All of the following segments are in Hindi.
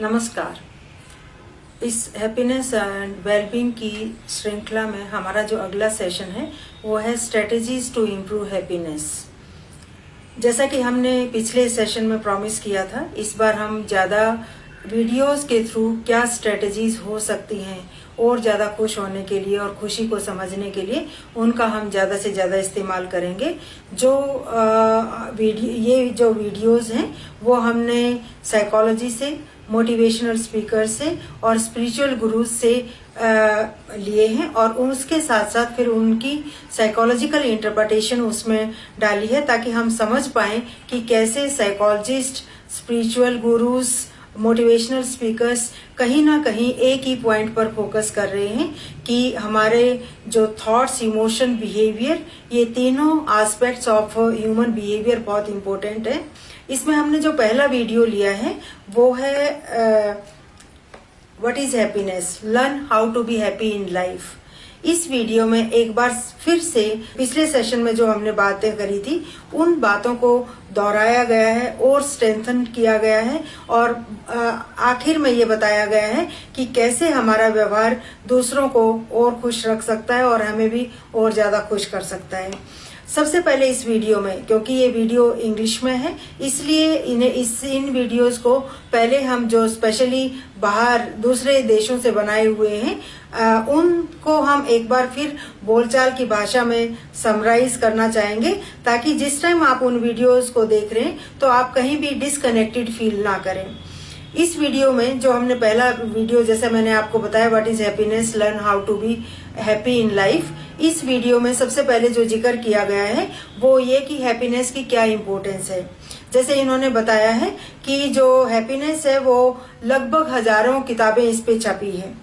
नमस्कार। इस हैप्पीनेस एंड वेलबींग की श्रृंखला में हमारा जो अगला सेशन है वो है स्ट्रेटजीज टू इम्प्रूव हैप्पीनेस। जैसा कि हमने पिछले सेशन में प्रॉमिस किया था, इस बार हम ज़्यादा वीडियोस के थ्रू क्या स्ट्रेटजीज हो सकती हैं और ज़्यादा खुश होने के लिए और खुशी को समझने के लिए उनका हम ज़्यादा से ज़्यादा इस्तेमाल करेंगे। ये जो वीडियोस हैं वो हमने साइकोलॉजी से, मोटिवेशनल स्पीकर से और स्पिरिचुअल गुरुज से लिए हैं और उसके साथ साथ फिर उनकी साइकोलॉजिकल इंटरप्रिटेशन उसमें डाली है ताकि हम समझ पाएं कि कैसे psychologist, spiritual gurus, motivational speakers कहीं ना कहीं एक ही पॉइंट पर फोकस कर रहे हैं कि हमारे जो थॉट्स, इमोशन, बिहेवियर, ये तीनों एस्पेक्ट्स ऑफ ह्यूमन बिहेवियर बहुत इंपॉर्टेंट है। इसमें हमने जो पहला वीडियो लिया है वो है what is happiness, learn how to be happy in life. इस वीडियो में एक बार फिर से पिछले सेशन में जो हमने बातें करी थी उन बातों को दोहराया गया है और स्ट्रेंथन किया गया है और आखिर में ये बताया गया है कि कैसे हमारा व्यवहार दूसरों को और खुश रख सकता है और हमें भी और ज्यादा खुश कर सकता है। सबसे पहले इस वीडियो में, क्योंकि ये वीडियो इंग्लिश में है, इसलिए इन वीडियोस को पहले हम जो स्पेशली बाहर दूसरे देशों से बनाए हुए हैं उनको हम एक बार फिर बोलचाल की भाषा में समराइज करना चाहेंगे ताकि जिस टाइम आप उन वीडियोस को देख रहे हैं तो आप कहीं भी डिसकनेक्टेड फील ना करें। इस वीडियो में जो हमने पहला वीडियो, जैसे मैंने आपको बताया, what is happiness, learn how to be happy in life, इस वीडियो में सबसे पहले जो जिक्र किया गया है वो ये कि हैप्पीनेस की क्या इम्पोर्टेंस है। जैसे इन्होंने बताया है कि जो हैप्पीनेस है वो लगभग हजारों किताबें इस पे छपी है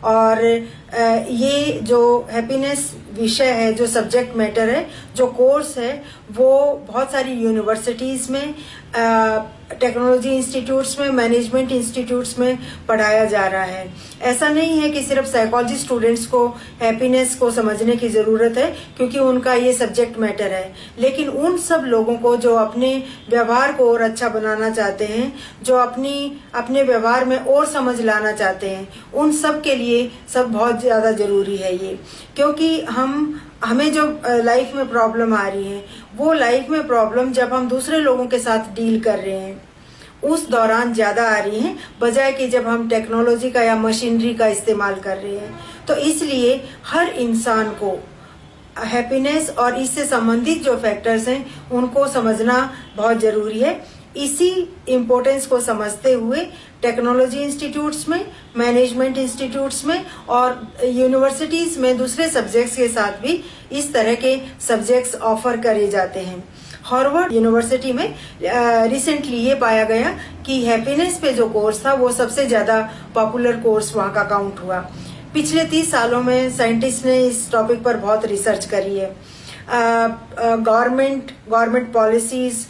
और ये जो हैप्पीनेस विषय है, जो सब्जेक्ट मैटर है, जो कोर्स है, वो बहुत सारी यूनिवर्सिटीज में, टेक्नोलॉजी इंस्टीट्यूट्स में, मैनेजमेंट इंस्टीट्यूट्स में पढ़ाया जा रहा है। ऐसा नहीं है कि सिर्फ साइकोलॉजी स्टूडेंट्स को हैप्पीनेस को समझने की जरूरत है क्योंकि उनका ये सब्जेक्ट मैटर है, लेकिन उन सब लोगों को जो अपने व्यवहार को और अच्छा बनाना चाहते हैं, जो अपने व्यवहार में और समझ लाना चाहते हैं, उन सब के लिए सब बहुत ज्यादा जरूरी है ये। क्योंकि हमें जो लाइफ में प्रॉब्लम आ रही है वो लाइफ में प्रॉब्लम जब हम दूसरे लोगों के साथ डील कर रहे हैं उस दौरान ज्यादा आ रही हैं बजाय कि जब हम टेक्नोलॉजी का या मशीनरी का इस्तेमाल कर रहे हैं। तो इसलिए हर इंसान को हैप्पीनेस और इससे संबंधित जो फैक्टर्स हैं उनको समझना बहुत जरूरी है। इसी इम्पोर्टेंस को समझते हुए टेक्नोलॉजी इंस्टीट्यूट्स में, मैनेजमेंट इंस्टीट्यूट्स में और यूनिवर्सिटीज में दूसरे सब्जेक्ट्स के साथ भी इस तरह के सब्जेक्ट्स ऑफर करे जाते हैं। हार्वर्ड यूनिवर्सिटी में रिसेंटली ये पाया गया कि हैप्पीनेस पे जो कोर्स था वो सबसे ज्यादा पॉपुलर कोर्स वहां का काउंट हुआ। पिछले 30 सालों में साइंटिस्ट ने इस टॉपिक पर बहुत रिसर्च करी है। गवर्नमेंट पॉलिसीज,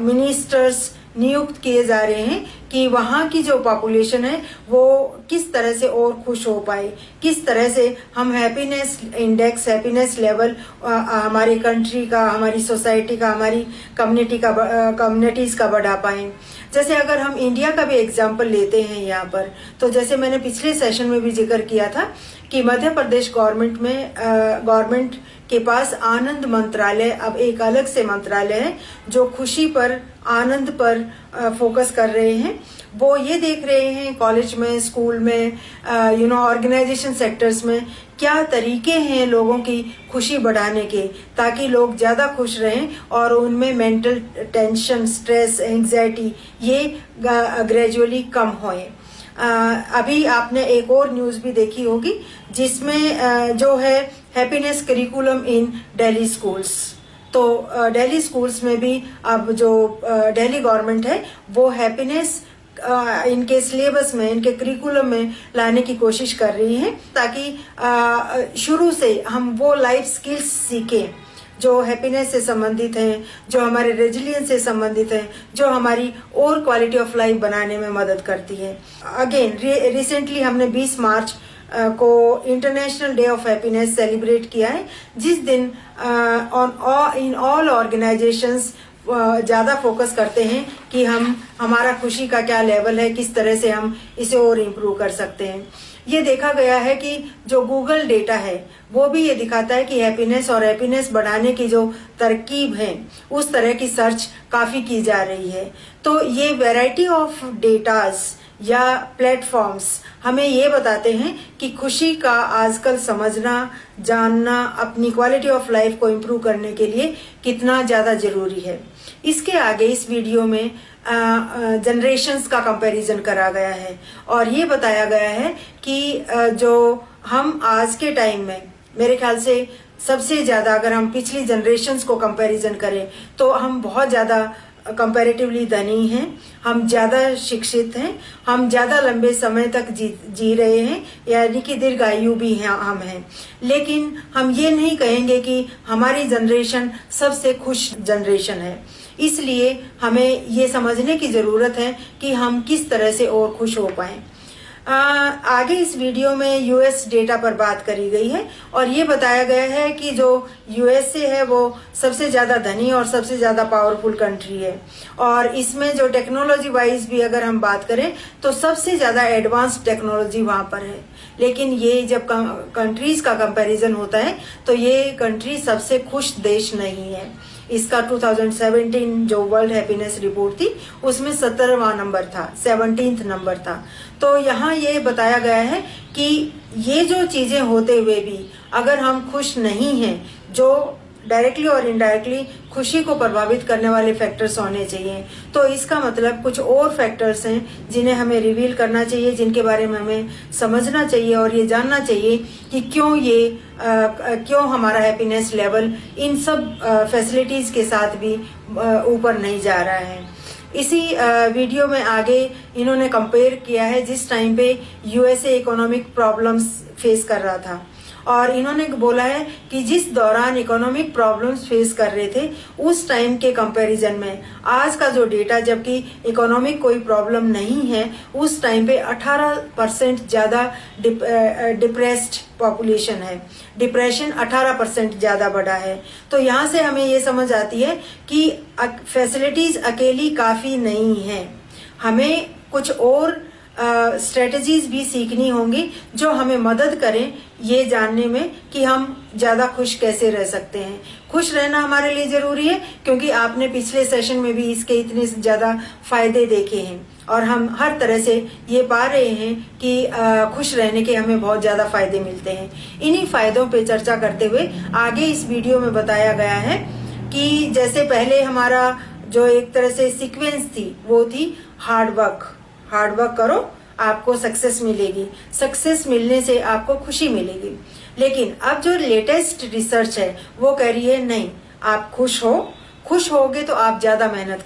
मिनिस्टर्स नियुक्त किए जा रहे हैं कि वहां की जो पॉपुलेशन है वो किस तरह से और खुश हो पाए, किस तरह से हम हैप्पीनेस इंडेक्स, हैप्पीनेस लेवल हमारी कंट्री का, हमारी सोसाइटी का, हमारी कम्युनिटीज का बढ़ा पाए। जैसे अगर हम इंडिया का भी एग्जाम्पल लेते हैं यहाँ पर, तो जैसे मैंने पिछले सेशन में भी जिक्र किया था कि मध्य प्रदेश गवर्नमेंट के पास आनंद मंत्रालय अब एक अलग से मंत्रालय है जो खुशी पर, आनंद पर फोकस कर रहे हैं। वो ये देख रहे हैं कॉलेज में, स्कूल में, ऑर्गेनाइजेशन सेक्टर्स में क्या तरीके हैं लोगों की खुशी बढ़ाने के ताकि लोग ज्यादा खुश रहें और उनमें मेंटल टेंशन, स्ट्रेस, एंजाइटी ये ग्रेजुअली कम होए। अभी आपने एक और न्यूज भी देखी होगी जिसमें जो है हैप्पीनेस करिकुलम इन दिल्ली स्कूल्स। तो दिल्ली स्कूल्स में भी अब जो दिल्ली गवर्नमेंट है वो हैप्पीनेस इनके सिलेबस में, इनके करिकुलम में लाने की कोशिश कर रही है ताकि शुरू से हम वो लाइफ स्किल्स सीखें जो हैप्पीनेस से संबंधित हैं, जो हमारे रेजिलियंस से संबंधित हैं, जो हमारी और क्वालिटी ऑफ लाइफ बनाने में मदद करती है। अगेन रिसेंटली हमने 20 मार्च को international day of happiness celebrate किया है, जिस दिन इन ऑल ऑर्गेनाइजेशंस ज्यादा फोकस करते हैं कि हमारा खुशी का क्या लेवल है, किस तरह से हम इसे और इम्प्रूव कर सकते हैं। ये देखा गया है कि जो गूगल डेटा है वो भी ये दिखाता है कि हैप्पीनेस और हैप्पीनेस बढ़ाने की जो तरकीब है उस तरह की सर्च काफी की जा रही है। तो ये वैरायटी ऑफ डेटाज या प्लेटफॉर्म्स हमें ये बताते हैं कि खुशी का आजकल समझना, जानना, अपनी क्वालिटी ऑफ लाइफ को इम्प्रूव करने के लिए कितना ज्यादा जरूरी है। इसके आगे इस वीडियो में जनरेशन्स का कंपैरिजन करा गया है और ये बताया गया है कि जो हम आज के टाइम में, मेरे ख्याल से सबसे ज्यादा अगर हम पिछली जनरेशन्स को कंपैरिजन करें तो हम बहुत ज्यादा कंपैरेटिवली धनी हैं, हम ज्यादा शिक्षित हैं, हम ज्यादा लंबे समय तक जी रहे हैं, यानी कि दीर्घायु भी हैं हम हैं। लेकिन हम ये नहीं कहेंगे कि हमारी जनरेशन सबसे खुश जनरेशन है। इसलिए हमें ये समझने की जरूरत है कि हम किस तरह से और खुश हो पाएं। आगे इस वीडियो में यूएस डेटा पर बात करी गई है और ये बताया गया है कि जो यूएसए है वो सबसे ज्यादा धनी और सबसे ज्यादा पावरफुल कंट्री है और इसमें जो टेक्नोलॉजी वाइज भी अगर हम बात करें तो सबसे ज्यादा एडवांस्ड टेक्नोलॉजी वहां पर है। लेकिन ये जब कंट्रीज का कंपैरिजन होता है तो ये कंट्री सबसे खुश देश नहीं है। इसका 2017 जो वर्ल्ड हैप्पीनेस रिपोर्ट थी उसमें 17वां नंबर था, 17th नंबर था। तो यहाँ ये बताया गया है कि ये जो चीजें होते हुए भी अगर हम खुश नहीं हैं, जो डायरेक्टली और इनडायरेक्टली खुशी को प्रभावित करने वाले फैक्टर्स होने चाहिए, तो इसका मतलब कुछ और फैक्टर्स हैं जिन्हें हमें रिवील करना चाहिए, जिनके बारे में हमें समझना चाहिए और ये जानना चाहिए कि क्यों हमारा हैप्पीनेस लेवल इन सब फैसिलिटीज के साथ भी ऊपर नहीं जा रहा है। इसी वीडियो में आगे इन्होंने कंपेयर किया है जिस टाइम पे यूएसए इकोनॉमिक प्रॉब्लम्स फेस कर रहा था और इन्होंने बोला है कि जिस दौरान इकोनॉमिक प्रॉब्लम्स फेस कर रहे थे उस टाइम के कंपैरिजन में आज का जो डेटा, जबकि इकोनॉमिक कोई प्रॉब्लम नहीं है, उस टाइम पे 18% ज्यादा डिप्रेस्ड पॉपुलेशन है, डिप्रेशन 18% ज्यादा बढ़ा है। तो यहाँ से हमें ये समझ आती है कि फैसिलिटीज अकेली काफी नहीं है, हमें कुछ और स्ट्रेटजीज भी सीखनी होंगी जो हमें मदद करें ये जानने में कि हम ज्यादा खुश कैसे रह सकते हैं। खुश रहना हमारे लिए जरूरी है क्योंकि आपने पिछले सेशन में भी इसके इतने ज्यादा फायदे देखे हैं और हम हर तरह से ये पा रहे हैं कि खुश रहने के हमें बहुत ज्यादा फायदे मिलते हैं। इन्हीं फायदों पे चर्चा करते हुए आगे इस वीडियो में बताया गया है कि जैसे पहले हमारा जो एक तरह से सीक्वेंस थी वो थी हार्ड वर्क करो, आपको सक्सेस मिलेगी, सक्सेस मिलने से आपको खुशी मिलेगी। लेकिन अब जो लेटेस्ट रिसर्च है वो कह रही है नहीं, आप खुश होगे तो आप ज्यादा मेहनत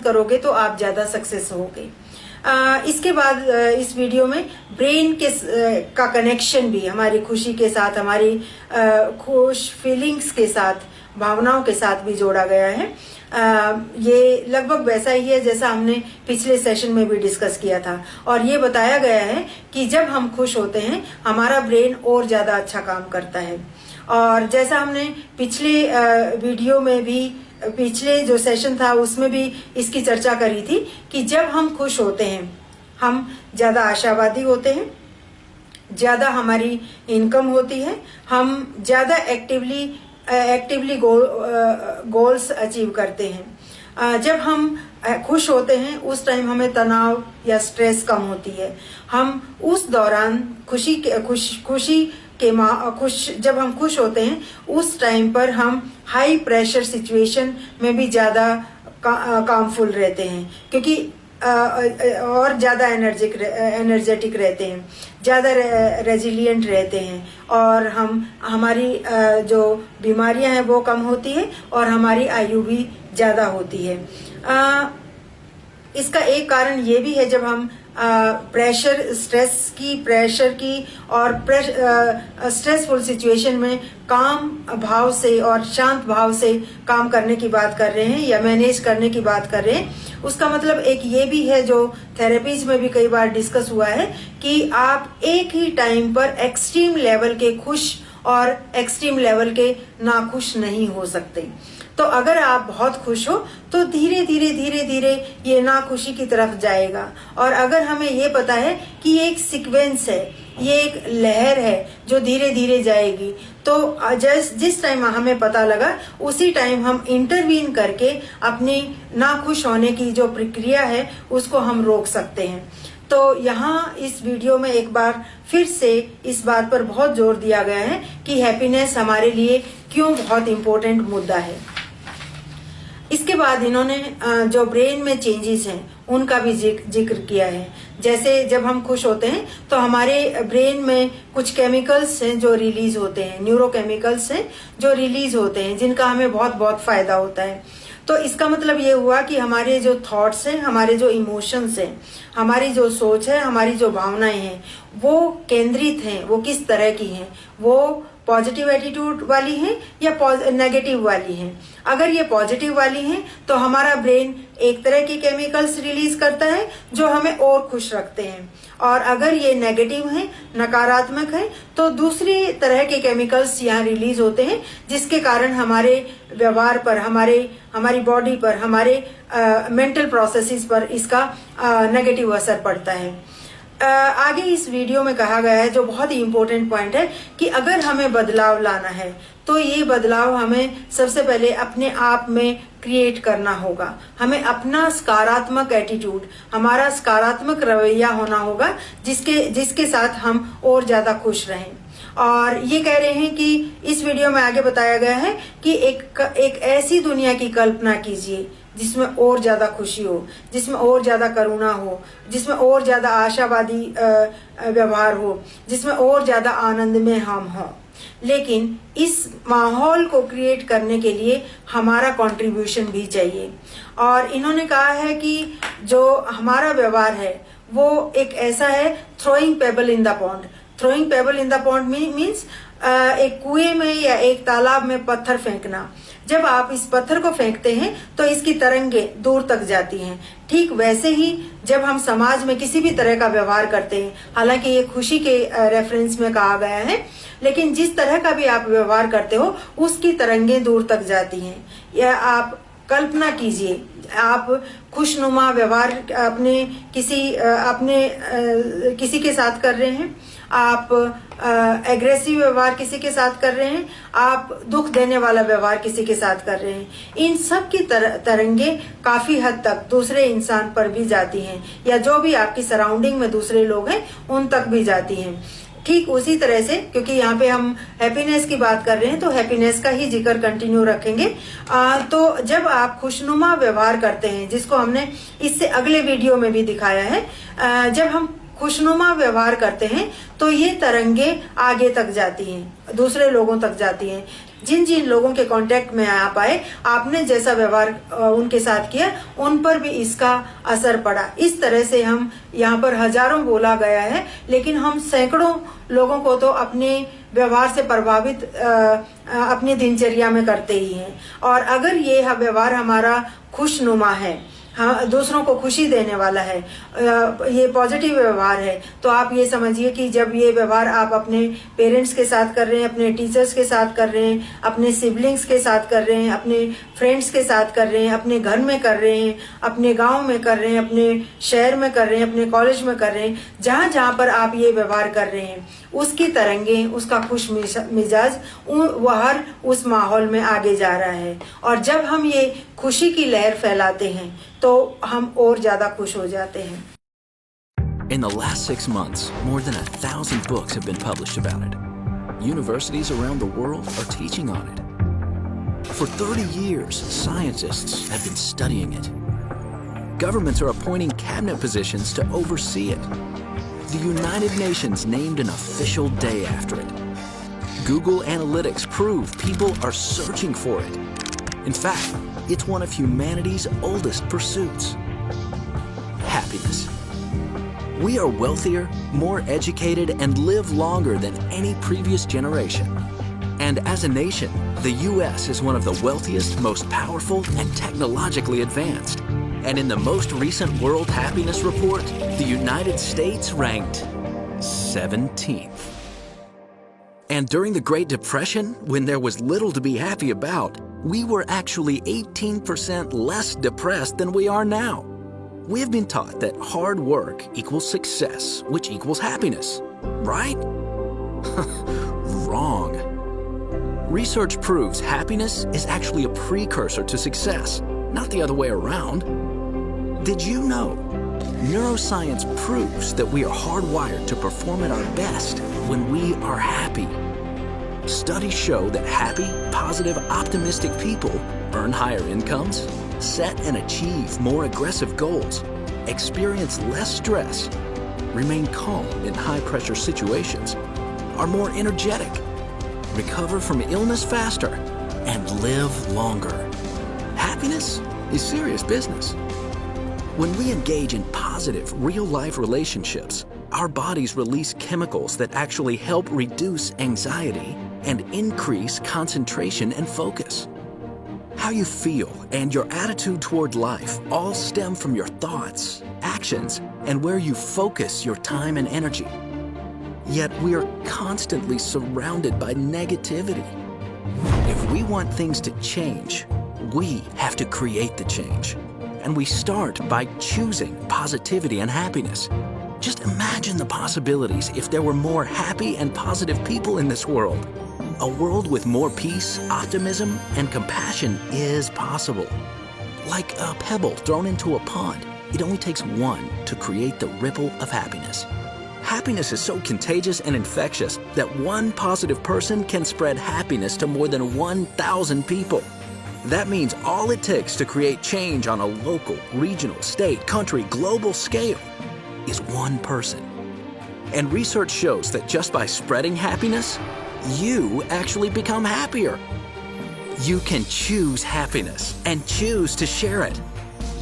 करोगे तो आप ज्यादा सक्सेस होगे। इसके बाद इस वीडियो में ब्रेन का कनेक्शन भी हमारी खुशी के साथ, हमारी खुश फीलिंग्स के साथ, भावनाओं के साथ भी जोड़ा गया है। ये लगभग वैसा ही है जैसा हमने पिछले सेशन में भी डिस्कस किया था और ये बताया गया है कि जब हम खुश होते हैं हमारा ब्रेन और ज्यादा अच्छा काम करता है। और जैसा हमने पिछले वीडियो में भी, पिछले जो सेशन था उसमें भी इसकी चर्चा करी थी कि जब हम खुश होते हैं हम ज्यादा आशावादी होते हैं, ज्यादा हमारी इनकम होती है, हम ज्यादा एक्टिवली गोल्स अचीव करते हैं। जब हम खुश होते हैं उस टाइम हमें तनाव या स्ट्रेस कम होती है। हम उस दौरान जब हम खुश होते हैं उस टाइम पर हम हाई प्रेशर सिचुएशन में भी ज्यादा कामफुल रहते हैं क्योंकि और ज्यादा एनर्जेटिक रहते हैं, ज्यादा रेजिलिएंट रहते हैं और हमारी जो बीमारियां हैं वो कम होती है और हमारी आयु भी ज्यादा होती है। इसका एक कारण ये भी है, जब हम स्ट्रेस की और स्ट्रेसफुल सिचुएशन में काम भाव से और शांत भाव से काम करने की बात कर रहे हैं या मैनेज करने की बात कर रहे हैं, उसका मतलब एक ये भी है जो थेरेपीज में भी कई बार डिस्कस हुआ है कि आप एक ही टाइम पर एक्सट्रीम लेवल के खुश और एक्सट्रीम लेवल के नाखुश नहीं हो सकते। तो अगर आप बहुत खुश हो तो धीरे धीरे ये नाखुशी की तरफ जाएगा। और अगर हमें ये पता है कि ये एक सीक्वेंस है, ये एक लहर है जो धीरे धीरे जाएगी, तो जिस टाइम हमें पता लगा उसी टाइम हम इंटरवीन करके अपनी नाखुश होने की जो प्रक्रिया है उसको हम रोक सकते हैं। तो यहाँ इस वीडियो में एक बार फिर से इस बात पर बहुत जोर दिया गया है कि हैप्पीनेस हमारे लिए क्यों बहुत इम्पोर्टेंट मुद्दा है। इसके बाद इन्होंने जो ब्रेन में चेंजेस हैं उनका भी जिक्र किया है। जैसे जब हम खुश होते हैं तो हमारे ब्रेन में कुछ केमिकल्स हैं जो रिलीज होते हैं, न्यूरोकेमिकल्स हैं जो रिलीज होते हैं, जिनका हमें बहुत बहुत फायदा होता है। तो इसका मतलब ये हुआ कि हमारे जो थॉट्स हैं, हमारे जो इमोशंस हैं, हमारी जो सोच है, हमारी जो भावनाएं हैं, वो केंद्रित हैं, वो किस तरह की हैं, वो पॉजिटिव एटीट्यूड वाली हैं या नेगेटिव वाली हैं। अगर ये पॉजिटिव वाली हैं तो हमारा ब्रेन एक तरह के केमिकल्स रिलीज करता है जो हमें और खुश रखते हैं, और अगर ये नेगेटिव हैं, नकारात्मक हैं, तो दूसरी तरह के केमिकल्स यहाँ रिलीज होते हैं, जिसके कारण हमारे व्यवहार पर, हमारी बॉडी पर, हमारे मेंटल प्रोसेसेस पर इसका नेगेटिव असर पड़ता है। आगे इस वीडियो में कहा गया है जो बहुत ही इम्पोर्टेंट पॉइंट है कि अगर हमें बदलाव लाना है तो ये बदलाव हमें सबसे पहले अपने आप में क्रिएट करना होगा। हमें अपना सकारात्मक एटीट्यूड, हमारा सकारात्मक रवैया होना होगा जिसके साथ हम और ज्यादा खुश रहें। और ये कह रहे हैं कि इस वीडियो में आगे बताया गया है कि एक ऐसी दुनिया की कल्पना कीजिए जिसमें और ज्यादा खुशी हो, जिसमें और ज्यादा करुणा हो, जिसमें और ज्यादा आशावादी व्यवहार हो, जिसमें और ज्यादा आनंद में हम हों। लेकिन इस माहौल को क्रिएट करने के लिए हमारा कंट्रीब्यूशन भी चाहिए। और इन्होंने कहा है कि जो हमारा व्यवहार है वो एक ऐसा है, throwing payable in the pond. Throwing payable in the pond means एक कुएं में या एक तालाब में पत्थर फेंकना। जब आप इस पत्थर को फेंकते हैं तो इसकी तरंगे दूर तक जाती हैं। ठीक वैसे ही जब हम समाज में किसी भी तरह का व्यवहार करते हैं, हालांकि ये खुशी के रेफरेंस में कहा गया है, लेकिन जिस तरह का भी आप व्यवहार करते हो उसकी तरंगे दूर तक जाती हैं। या आप कल्पना कीजिए, आप खुशनुमा व्यवहार अपने किसी के साथ कर रहे हैं, आप एग्रेसिव व्यवहार किसी के साथ कर रहे हैं, आप दुख देने वाला व्यवहार किसी के साथ कर रहे हैं, इन सब की तरंगे काफी हद तक दूसरे इंसान पर भी जाती हैं, या जो भी आपकी सराउंडिंग में दूसरे लोग हैं उन तक भी जाती हैं। ठीक उसी तरह से, क्योंकि यहाँ पे हम हैप्पीनेस की बात कर रहे हैं तो हैप्पीनेस का ही जिक्र कंटिन्यू रखेंगे। तो जब आप खुशनुमा व्यवहार करते हैं, जिसको हमने इससे अगले वीडियो में भी दिखाया है, जब हम खुशनुमा व्यवहार करते हैं तो ये तरंगे आगे तक जाती हैं, दूसरे लोगों तक जाती हैं। जिन जिन लोगों के कांटेक्ट में आप आए, आपने जैसा व्यवहार उनके साथ किया, उन पर भी इसका असर पड़ा। इस तरह से हम यहाँ पर हजारों बोला गया है, लेकिन हम सैकड़ों लोगों को तो अपने व्यवहार से प्रभावित अपनी दिनचर्या में करते ही हैं। और अगर ये व्यवहार हमारा खुशनुमा है, हाँ, दूसरों को खुशी देने वाला है, ये पॉजिटिव व्यवहार है, तो आप ये समझिए कि जब ये व्यवहार आप अपने पेरेंट्स के साथ कर रहे हैं, अपने टीचर्स के साथ कर रहे हैं, अपने सिबलिंग्स के साथ कर रहे हैं, अपने फ्रेंड्स के साथ कर रहे हैं, अपने घर में कर रहे हैं, अपने गांव में कर रहे हैं, अपने शहर में कर रहे हैं, अपने कॉलेज में कर रहे हैं, जहां जहां पर आप ये व्यवहार कर रहे हैं, उसकी तरंगे, उसका खुश मिजाज हर उस माहौल में आगे जा रहा है। और जब हम ये खुशी की लहर फैलाते हैं तो हम और ज्यादा खुश हो जाते हैं। In the last 6 months, more than 1,000 books have been published about it. Universities around the world are teaching on it. For 30 years, scientists have been studying it. Governments are appointing cabinet positions to oversee it. The United Nations named an official day after it. Google Analytics prove people are searching for it. In fact, it's one of humanity's oldest pursuits. Happiness. We are wealthier, more educated, and live longer than any previous generation. And as a nation, the US is one of the wealthiest, most powerful, and technologically advanced. And in the most recent World Happiness Report, the United States ranked 17th. And during the Great Depression, when there was little to be happy about, we were actually 18% less depressed than we are now. We have been taught that hard work equals success, which equals happiness, right? Wrong. Research proves happiness is actually a precursor to success, not the other way around. Did you know? Neuroscience proves that we are hardwired to perform at our best when we are happy. Studies show that happy, positive, optimistic people earn higher incomes, set and achieve more aggressive goals, experience less stress, remain calm in high-pressure situations, are more energetic, recover from illness faster, and live longer. Happiness is serious business. When we engage in positive, real-life relationships, our bodies release chemicals that actually help reduce anxiety and increase concentration and focus. How you feel and your attitude toward life all stem from your thoughts, actions, and where you focus your time and energy. Yet we are constantly surrounded by negativity. If we want things to change, we have to create the change. And we start by choosing positivity and happiness. Just imagine the possibilities if there were more happy and positive people in this world. A world with more peace, optimism, and compassion is possible. Like a pebble thrown into a pond, it only takes one to create the ripple of happiness. Happiness is so contagious and infectious that one positive person can spread happiness to more than 1,000 people. That means all it takes to create change on a local, regional, state, country, global scale is one person. And research shows that just by spreading happiness, you actually become happier. You can choose happiness and choose to share it.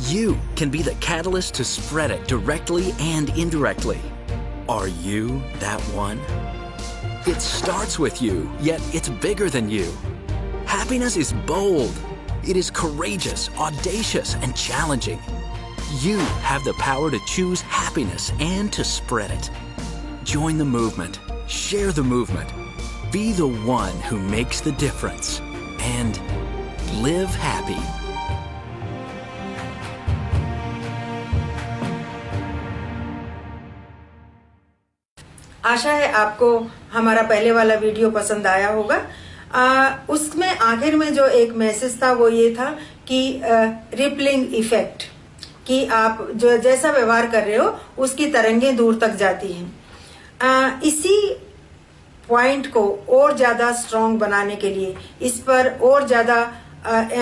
You can be the catalyst to spread it directly and indirectly. Are you that one? It starts with you, yet it's bigger than you. Happiness is bold. It is courageous, audacious, and challenging. You have the power to choose happiness and to spread it. Join the movement. Share the movement. Be the one who makes the difference. And live happy. आशा है आपको हमारा पहले वाला वीडियो पसंद आया होगा। उसमें आखिर में जो एक मैसेज था वो ये था कि रिपलिंग इफेक्ट, कि आप जो जैसा व्यवहार कर रहे हो उसकी तरंगें दूर तक जाती हैं। इसी पॉइंट को और ज्यादा स्ट्रॉन्ग बनाने के लिए, इस पर और ज्यादा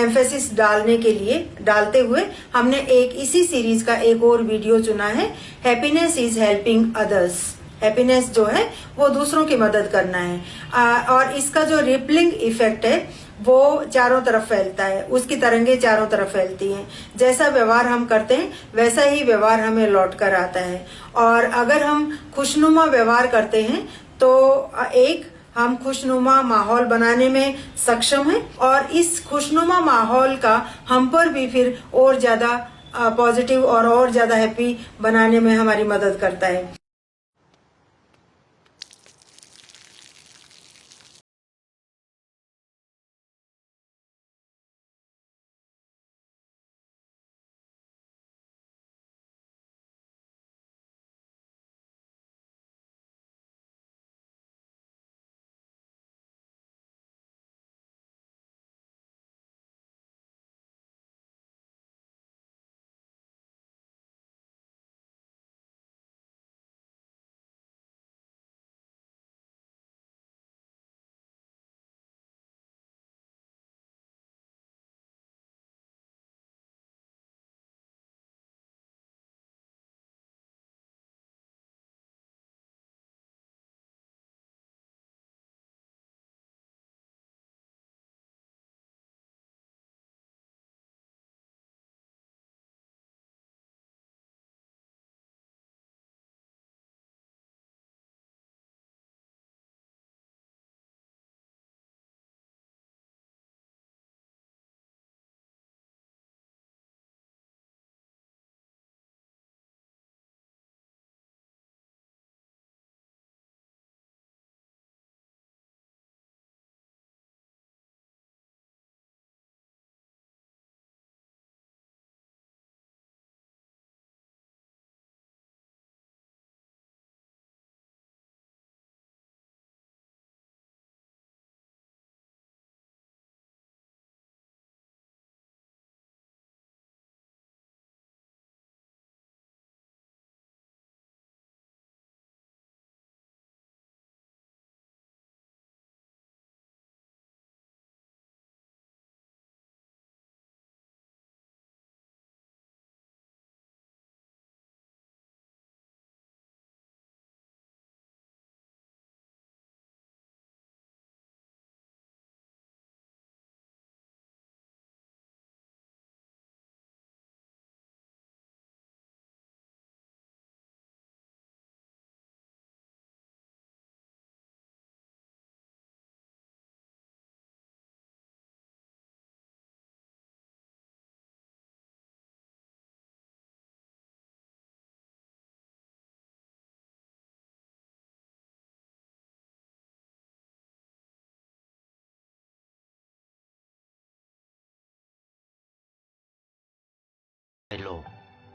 एम्फेसिस डालते हुए हमने इसी सीरीज का एक और वीडियो चुना है, happiness is helping others. Happiness जो है वो दूसरों की मदद करना है। और इसका जो रिपलिंग इफेक्ट है वो चारों तरफ फैलता है, उसकी तरंगे चारों तरफ फैलती हैं। जैसा व्यवहार हम करते हैं वैसा ही व्यवहार हमें लौट कर आता है। और अगर हम खुशनुमा व्यवहार करते हैं तो हम खुशनुमा माहौल बनाने में सक्षम हैं, और इस खुशनुमा माहौल का हम पर भी फिर और ज्यादा पॉजिटिव और ज्यादा हैप्पी बनाने में हमारी मदद करता है।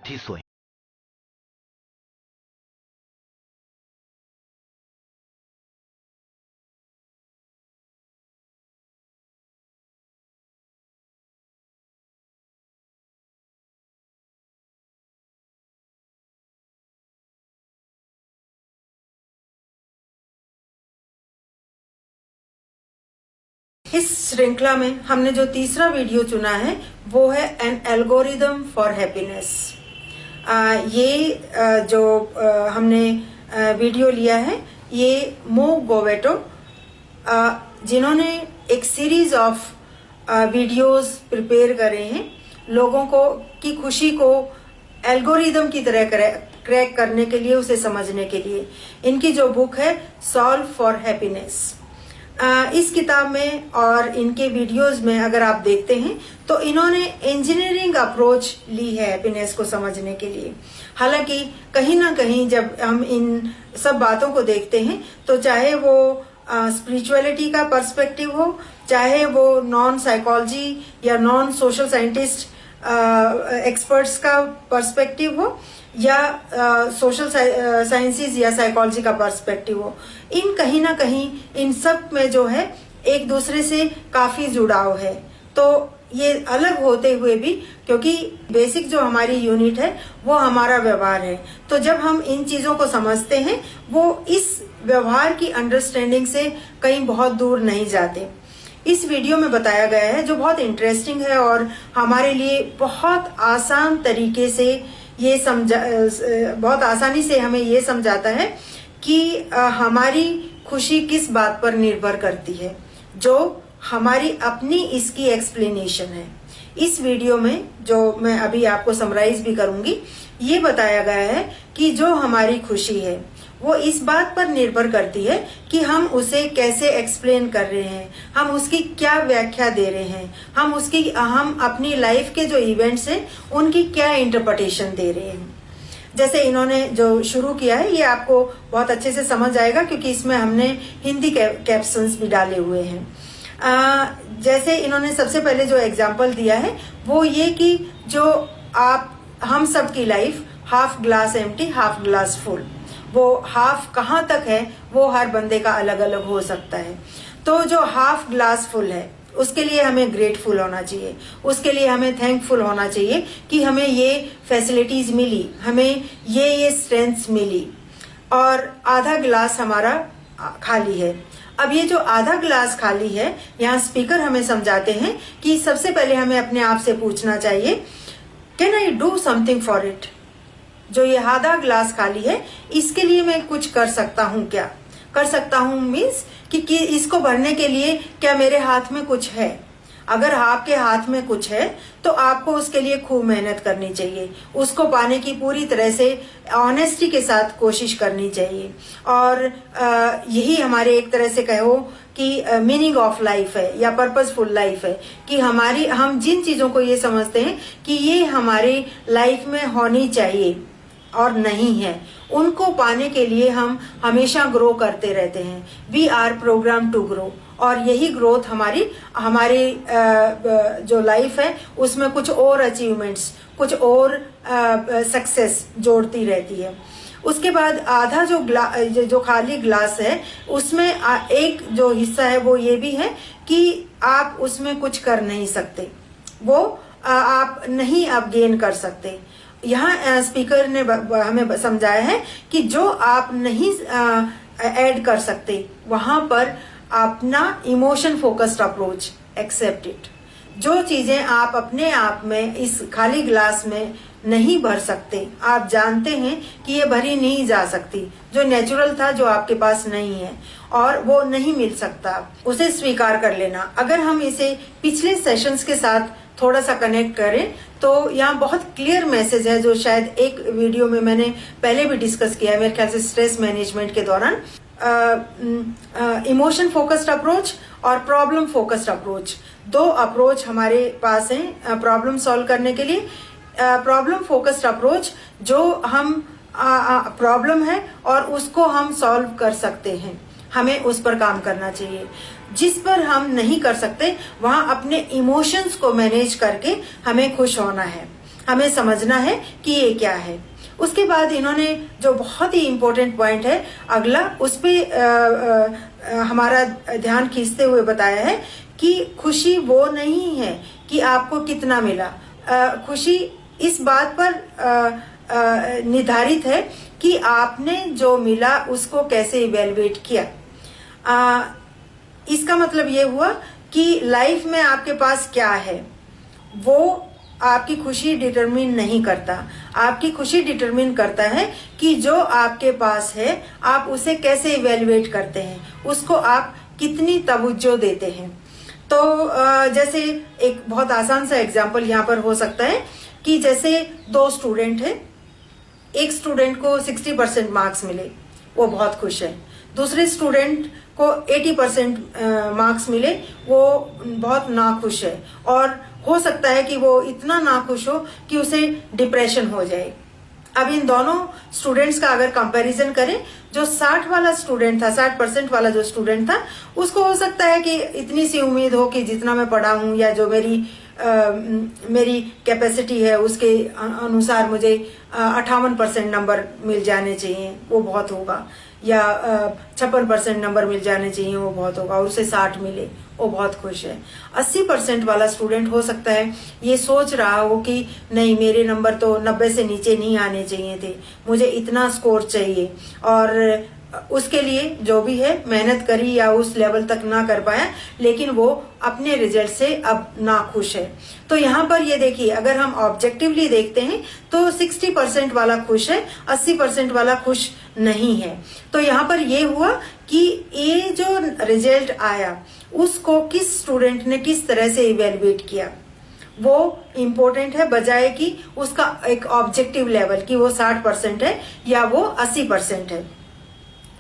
ที่สวยइस श्रृंखला में हमने जो तीसरा वीडियो चुना है वो है एन एल्गोरिदम फॉर हैप्पीनेस। जो हमने वीडियो लिया है ये मो गोवेटो, जिन्होंने एक सीरीज ऑफ वीडियोस प्रिपेयर करे हैं लोगों को की खुशी को एल्गोरिदम की तरह क्रैक करने के लिए, उसे समझने के लिए। इनकी जो बुक है सॉल्व फॉर हैप्पीनेस, इस किताब में और इनके वीडियोस में अगर आप देखते हैं तो इन्होंने इंजीनियरिंग अप्रोच ली है हैप्पीनेस को समझने के लिए। हालांकि कहीं ना कहीं जब हम इन सब बातों को देखते हैं तो चाहे वो स्पिरिचुअलिटी का पर्सपेक्टिव हो, चाहे वो नॉन साइकोलॉजी या नॉन सोशल साइंटिस्ट एक्सपर्ट्स का पर्सपेक्टिव हो, या सोशल साइंसेज या साइकोलॉजी का पर्सपेक्टिव हो, इन कहीं ना कहीं इन सब में जो है एक दूसरे से काफी जुड़ाव है। तो ये अलग होते हुए भी, क्योंकि बेसिक जो हमारी यूनिट है वो हमारा व्यवहार है, तो जब हम इन चीजों को समझते हैं वो इस व्यवहार की अंडरस्टैंडिंग से कहीं बहुत दूर नहीं जाते। इस वीडियो में बताया गया है जो बहुत इंटरेस्टिंग है और हमारे लिए बहुत आसान तरीके से ये बहुत आसानी से हमें ये समझाता है कि हमारी खुशी किस बात पर निर्भर करती है, जो हमारी अपनी इसकी एक्सप्लेनेशन है। इस वीडियो में जो मैं अभी आपको समराइज भी करूंगी, ये बताया गया है कि जो हमारी खुशी है वो इस बात पर निर्भर करती है कि हम उसे कैसे एक्सप्लेन कर रहे हैं, हम उसकी क्या व्याख्या दे रहे हैं, हम अपनी लाइफ के जो इवेंट्स हैं उनकी क्या इंटरप्रिटेशन दे रहे हैं। जैसे इन्होंने जो शुरू किया है ये आपको बहुत अच्छे से समझ आएगा क्योंकि इसमें हमने हिंदी कैप्शंस भी डाले हुए हैं। जैसे इन्होंने सबसे पहले जो एग्जाम्पल दिया है वो ये कि जो हम सब की life half glass empty half glass full, वो हाफ कहाँ तक है वो हर बंदे का अलग अलग हो सकता है। तो जो हाफ ग्लास फुल है उसके लिए हमें ग्रेटफुल होना चाहिए, उसके लिए हमें थैंकफुल होना चाहिए कि हमें ये फैसिलिटीज मिली, हमें ये स्ट्रेंथ्स मिली, और आधा ग्लास हमारा खाली है। अब ये जो आधा ग्लास खाली है, यहाँ स्पीकर हमें समझाते हैं कि सबसे पहले हमें अपने आप से पूछना चाहिए, can I do something for it. जो ये आधा ग्लास खाली है इसके लिए मैं कुछ कर सकता हूँ, क्या कर सकता हूँ मीन्स कि इसको भरने के लिए क्या मेरे हाथ में कुछ है। अगर आपके हाथ में कुछ है तो आपको उसके लिए खूब मेहनत करनी चाहिए, उसको पाने की पूरी तरह से ऑनेस्टी के साथ कोशिश करनी चाहिए। और यही हमारे एक तरह से कहो कि मीनिंग ऑफ लाइफ है या पर्पसफुल लाइफ है कि हम जिन चीजों को ये समझते हैं कि ये हमारी लाइफ में होनी चाहिए और नहीं है, उनको पाने के लिए हम हमेशा ग्रो करते रहते हैं। We are program to grow, और यही ग्रोथ हमारी जो लाइफ है उसमें कुछ और अचीवमेंट्स, कुछ और सक्सेस जोड़ती रहती है। उसके बाद आधा जो खाली ग्लास है उसमें एक जो हिस्सा है वो ये भी है कि आप उसमें कुछ कर नहीं सकते, वो आप नहीं अब गेन कर सकते। यहाँ स्पीकर ने हमें समझाया है कि जो आप नहीं ऐड कर सकते वहां पर अपना emotion focused approach, accept it. जो चीजें आप अपने आप में इस खाली ग्लास में नहीं भर सकते, आप जानते हैं कि ये भरी नहीं जा सकती, जो नेचुरल था, जो आपके पास नहीं है और वो नहीं मिल सकता, उसे स्वीकार कर लेना। अगर हम इसे पिछले सेशंस के साथ थोड़ा सा कनेक्ट करें तो यहाँ बहुत क्लियर मैसेज है जो शायद एक वीडियो में मैंने पहले भी डिस्कस किया है मेरे ख्याल से स्ट्रेस मैनेजमेंट के दौरान। इमोशन फोकस्ड अप्रोच और प्रॉब्लम फोकस्ड अप्रोच, दो अप्रोच हमारे पास हैं प्रॉब्लम सॉल्व करने के लिए। प्रॉब्लम फोकस्ड अप्रोच, जो हम प्रॉब्लम है और उसको हम सॉल्व कर सकते हैं, हमें उस पर काम करना चाहिए। जिस पर हम नहीं कर सकते वहां अपने इमोशंस को मैनेज करके हमें खुश होना है, हमें समझना है कि ये क्या है। उसके बाद इन्होंने जो बहुत ही इम्पोर्टेंट पॉइंट है अगला, उस पे हमारा ध्यान खींचते हुए बताया है कि खुशी वो नहीं है कि आपको कितना मिला, खुशी इस बात पर निर्धारित है कि आपने जो मिला उसको कैसे इवेलुएट किया। इसका मतलब ये हुआ कि लाइफ में आपके पास क्या है वो आपकी खुशी डिटरमिन नहीं करता। आपकी खुशी डिटरमिन करता है कि जो आपके पास है आप उसे कैसे इवेलुएट करते हैं, उसको आप कितनी तवज्जो देते हैं। तो जैसे एक बहुत आसान सा एग्जांपल यहाँ पर हो सकता है कि जैसे दो स्टूडेंट है, एक स्टूडेंट को 60% मार्क्स मिले, वो बहुत खुश है। दूसरे स्टूडेंट को 80% मार्क्स मिले, वो बहुत नाखुश है। और हो सकता है कि वो इतना नाखुश हो कि उसे डिप्रेशन हो जाए। अब इन दोनों स्टूडेंट्स का अगर कंपैरिजन करें, जो 60 वाला स्टूडेंट था, 60% वाला जो स्टूडेंट था, उसको हो सकता है कि इतनी सी उम्मीद हो कि जितना मैं पढ़ा हूं या जो मेरी कैपेसिटी है उसके अनुसार मुझे 58% नंबर मिल जाने चाहिए, वो बहुत होगा, या 56% नंबर मिल जाने चाहिए, वो बहुत होगा, और उसे 60 मिले, वो बहुत खुश है। 80% वाला स्टूडेंट हो सकता है ये सोच रहा हो कि नहीं, मेरे नंबर तो 90 से नीचे नहीं आने चाहिए थे, मुझे इतना स्कोर चाहिए, और उसके लिए जो भी है मेहनत करी या उस लेवल तक ना कर पाया, लेकिन वो अपने रिजल्ट से अब ना खुश है। तो यहाँ पर ये देखिए, अगर हम ऑब्जेक्टिवली देखते हैं तो 60% वाला खुश है, 80% वाला खुश नहीं है। तो यहाँ पर ये हुआ कि ये जो रिजल्ट आया उसको किस स्टूडेंट ने किस तरह से इवेलुएट किया, वो इम्पोर्टेंट है, बजाय कि उसका एक ऑब्जेक्टिव लेवल कि वो 60% है या वो 80% है।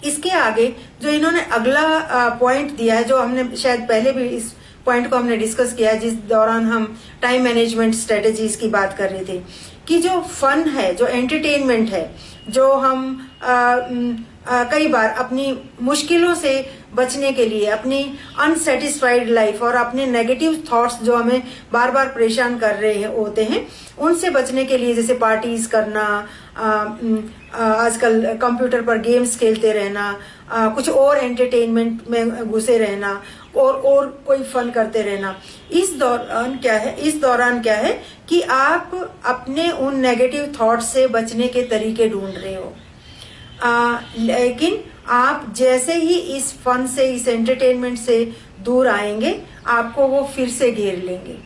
इसके आगे जो इन्होंने अगला पॉइंट दिया है, जो हमने शायद पहले भी इस पॉइंट को हमने डिस्कस किया है जिस दौरान हम टाइम मैनेजमेंट स्ट्रेटेजीज की बात कर रहे थे, कि जो फन है, जो एंटरटेनमेंट है, जो हम कई बार अपनी मुश्किलों से बचने के लिए, अपनी अनसेटिस्फाइड लाइफ और अपने नेगेटिव थॉट्स जो हमें बार बार परेशान कर रहे होते हैं, उनसे बचने के लिए, जैसे पार्टीज करना, आजकल कंप्यूटर पर गेम्स खेलते रहना, कुछ और एंटरटेनमेंट में घुसे रहना, और कोई फन करते रहना, इस दौरान क्या है कि आप अपने उन नेगेटिव थॉट्स से बचने के तरीके ढूंढ रहे हो। लेकिन आप जैसे ही इस फन से, इस एंटरटेनमेंट से दूर आएंगे, आपको वो फिर से घेर लेंगे।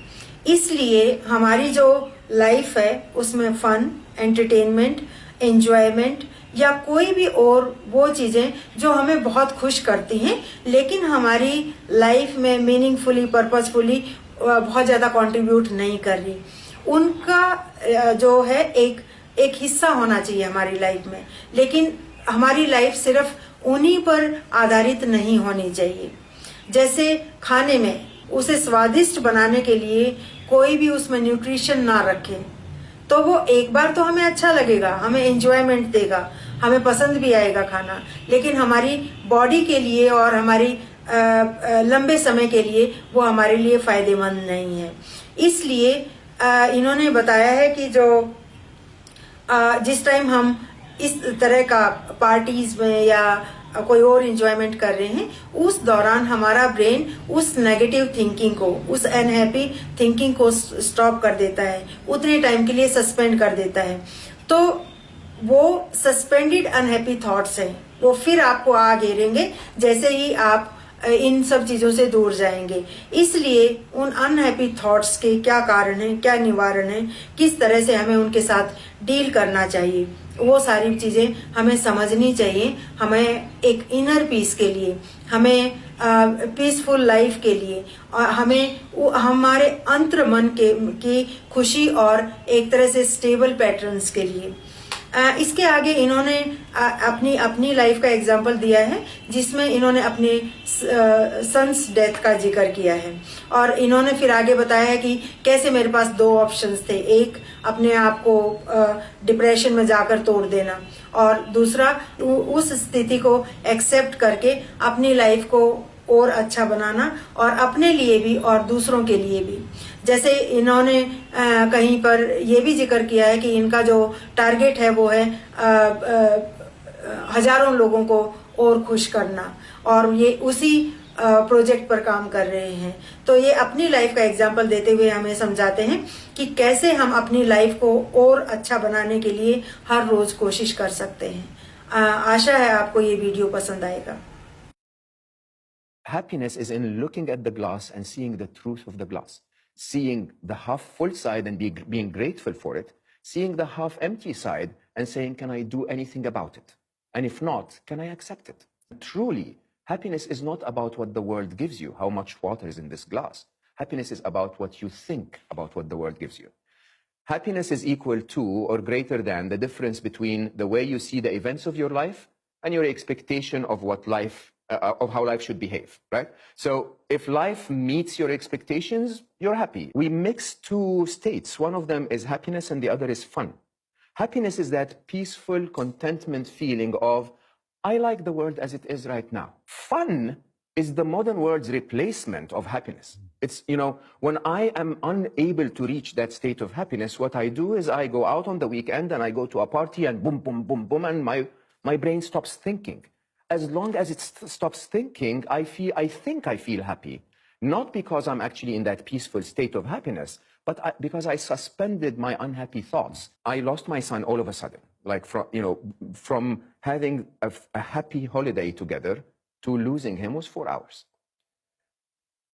इसलिए हमारी जो लाइफ है उसमें फन, एंटरटेनमेंट, एंजॉयमेंट या कोई भी और वो चीजें जो हमें बहुत खुश करती हैं, लेकिन हमारी लाइफ में मीनिंगफुली, पर्पसफुली बहुत ज्यादा कंट्रीब्यूट नहीं कर रही, उनका जो है एक हिस्सा होना चाहिए हमारी लाइफ में। लेकिन हमारी लाइफ सिर्फ उन्हीं पर आधारित नहीं होनी चाहिए। जैसे खाने में उसे स्वादिष्ट बनाने के लिए कोई भी उसमें न्यूट्रिशन ना रखे, तो वो एक बार तो हमें अच्छा लगेगा, हमें एंजॉयमेंट देगा, हमें पसंद भी आएगा खाना, लेकिन हमारी बॉडी के लिए और हमारी लंबे समय के लिए वो हमारे लिए फायदेमंद नहीं है। इसलिए इन्होंने बताया है कि जो जिस टाइम हम इस तरह का पार्टीज में या कोई और एंजॉयमेंट कर रहे हैं, उस दौरान हमारा ब्रेन उस नेगेटिव थिंकिंग को, उस अनहैप्पी थिंकिंग को स्टॉप कर देता है, उतने टाइम के लिए सस्पेंड कर देता है। तो वो सस्पेंडेड अनहैप्पी थॉट्स हैं, वो फिर आपको आ घेरेंगे जैसे ही आप इन सब चीजों से दूर जाएंगे। इसलिए उन अनहैप्पी थॉट्स के क्या कारण है, क्या निवारण है, किस तरह से हमें उनके साथ डील करना चाहिए, वो सारी चीजें हमें समझनी चाहिए। हमें एक इनर पीस के लिए, हमें पीसफुल लाइफ के लिए, और हमें हमारे अंतर मन की खुशी और एक तरह से स्टेबल पैटर्न्स के लिए। इसके आगे इन्होंने अपनी लाइफ का एग्जाम्पल दिया है, जिसमें इन्होंने अपने सन्स डेथ का जिक्र किया है, और इन्होंने फिर आगे बताया है कि कैसे मेरे पास दो ऑप्शंस थे, एक अपने आप को डिप्रेशन में जाकर तोड़ देना, और दूसरा उस स्थिति को एक्सेप्ट करके अपनी लाइफ को और अच्छा बनाना, और अपने लिए भी और दूसरों के लिए भी। जैसे इन्होंने कहीं पर ये भी जिक्र किया है कि इनका जो टारगेट है वो है हजारों लोगों को और खुश करना, और ये उसी प्रोजेक्ट पर काम कर रहे हैं। तो ये अपनी लाइफ का एग्जाम्पल देते हुए हमें समझाते हैं कि कैसे हम अपनी लाइफ को और अच्छा बनाने के लिए हर रोज कोशिश कर सकते हैं। आशा है आपको ये वीडियो पसंद आएगा। Happiness is in looking at the glass and seeing the truth of the glass, seeing the half full side and being grateful for it, seeing the half empty side and saying, can I do anything about it? And if not, can I accept it? Truly, happiness is not about what the world gives you, how much water is in this glass. Happiness is about what you think about what the world gives you. Happiness is equal to or greater than the difference between the way you see the events of your life and your expectation of what life, of how life should behave, right? So if life meets your expectations, you're happy. We mix two states. One of them is happiness and the other is fun. Happiness is that peaceful contentment feeling of, I like the world as it is right now. Fun is the modern world's replacement of happiness. It's, you know, when I am unable to reach that state of happiness, what I do is I go out on the weekend and I go to a party and boom, boom, boom, boom, and my brain stops thinking. As long as it stops thinking, I think I feel happy. Not because I'm actually in that peaceful state of happiness, but because I suspended my unhappy thoughts. I lost my son all of a sudden, like from having a happy holiday together to losing him was 4 hours.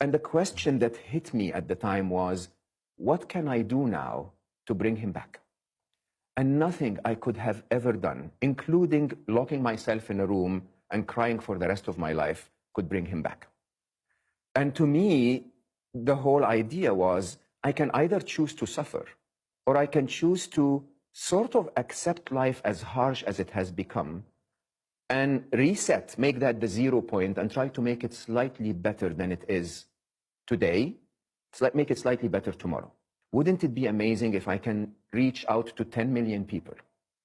And the question that hit me at the time was, what can I do now to bring him back? And nothing I could have ever done, including locking myself in a room and crying for the rest of my life, could bring him back. And to me, the whole idea was, I can either choose to suffer, or I can choose to sort of accept life as harsh as it has become, and reset, make that the 0 point, and try to make it slightly better than it is today, make it slightly better tomorrow. Wouldn't it be amazing if I can reach out to 10 million people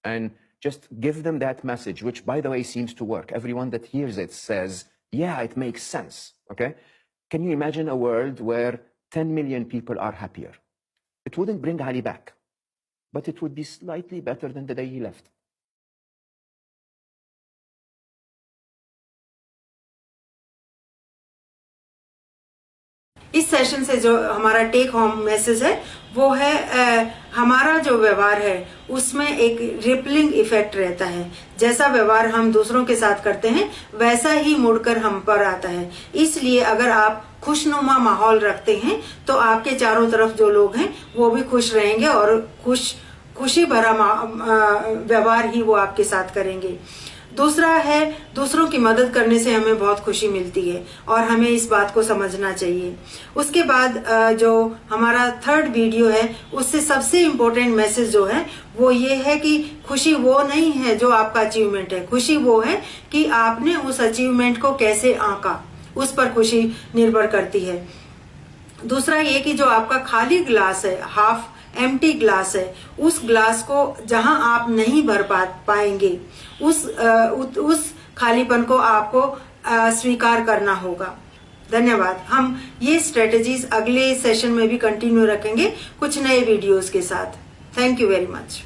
and just give them that message, which, by the way, seems to work. Everyone that hears it says, yeah, it makes sense, okay? Can you imagine a world where 10 million people are happier? It wouldn't bring Ali back, but it would be slightly better than the day he left. इस सेशन से जो हमारा टेक होम मैसेज है वो है हमारा जो व्यवहार है उसमें एक रिपलिंग इफेक्ट रहता है। जैसा व्यवहार हम दूसरों के साथ करते हैं वैसा ही मुड़कर हम पर आता है। इसलिए अगर आप खुशनुमा माहौल रखते हैं तो आपके चारों तरफ जो लोग हैं वो भी खुश रहेंगे और खुशी भरा व्यवहार ही वो आपके साथ करेंगे। दूसरा है, दूसरों की मदद करने से हमें बहुत खुशी मिलती है और हमें इस बात को समझना चाहिए। उसके बाद जो हमारा थर्ड वीडियो है उससे सबसे इम्पोर्टेंट मैसेज जो है वो ये है कि खुशी वो नहीं है जो आपका अचीवमेंट है, खुशी वो है कि आपने उस अचीवमेंट को कैसे आंका, उस पर खुशी निर्भर करती है। दूसरा ये कि जो आपका खाली ग्लास है, हाफ एम्प्टी ग्लास है, उस ग्लास को जहां आप नहीं भर पाएंगे उस खालीपन को आपको स्वीकार करना होगा। धन्यवाद। हम ये स्ट्रेटेजीज अगले सेशन में भी कंटिन्यू रखेंगे कुछ नए वीडियोस के साथ। Thank you very much.